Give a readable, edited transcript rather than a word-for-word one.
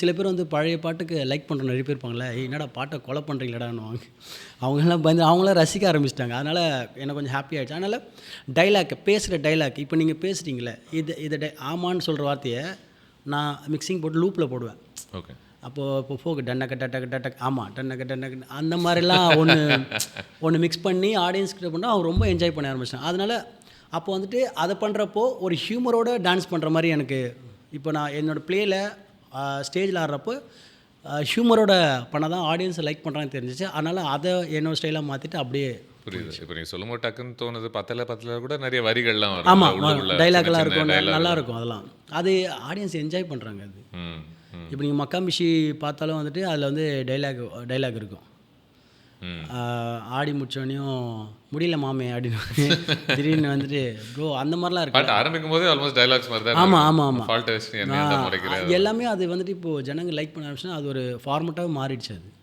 சில பேர் வந்து பழைய பாட்டுக்கு லைக் பண்ணுற நிறைய பேர் இருப்பாங்களே, "ஏய் என்னடா பாட்டை கொலை பண்ணுறீங்களாடான்னுவாங்க." அவங்கெல்லாம் பயந்து அவங்களாம் ரசிக்க ஆரம்பிச்சிட்டாங்க. அதனால் எனக்கு கொஞ்சம் ஹாப்பி ஆகிடுச்சு. அதனால் டைலாக் பேசுகிற டைலாக் இப்போ நீங்கள் பேசுகிறீங்களே, இதை ஆமான்னு சொல்கிற வார்த்தையை நான் மிக்சிங் போட்டு லூப்பில் போடுவேன். ஓகே. இப்போ ஃபோக்கு டன்னக்க டட்டக்க டட்டக் ஆமாம் டன்னக்க டன்னக்கு அந்த மாதிரிலாம் ஒன்று மிக்ஸ் பண்ணி ஆடியன்ஸ்கிட்ட பண்ணால் அவங்க ரொம்ப என்ஜாய் பண்ண ஆரம்பிச்சிட்டாங்க. அதனால் அப்போ வந்துட்டு அதை பண்ணுறப்போ ஒரு ஹியூமரோட டான்ஸ் பண்ணுற மாதிரி எனக்கு இப்போ நான் என்னோடய ப்ளேயில் ஸ்டேஜில் ஆடுறப்போ ஹியூமரோட பண்ணால் தான் ஆடியன்ஸை லைக் பண்ணுறான்னு தெரிஞ்சிச்சு. அதனால் அதை என்னோடய ஸ்டைலாக மாற்றிட்டு அப்படியே புரியுது. இப்போ நீங்கள் சொல்லும்போது டக்குன்னு தோணுது, பத்தில் கூட நிறைய வரிகள்லாம் வரும். ஆமாம் டைலாக்லாம் இருக்கும், நல்லாயிருக்கும். அதெல்லாம் அது ஆடியன்ஸ் என்ஜாய் பண்ணுறாங்க. அது இப்போ நீங்கள் மக்காம்பிஷி பார்த்தாலும் வந்துட்டு அதில் வந்து டைலாக் இருக்கும். ஆடி முடிச்சோடனையும் முடியல மாமே அப்படின்னு திடீர்னு வந்துட்டு ப்ரோ அந்த மாதிரிலாம் இருக்கு. பாட்டு ஆரம்பிக்கும் போதே ஆல்மோஸ்ட் டைலாக்ஸ் மாதிரி தான். ஆமாம் ஃபால்ட் என்ன முறைக்கிறேன் எல்லாமே அது வந்துட்டு இப்போது ஜனங்க லைக் பண்ண ஆரம்பிச்சுன்னா அது ஒரு ஃபார்மெட்டாகவே மாறிடுச்சு. அது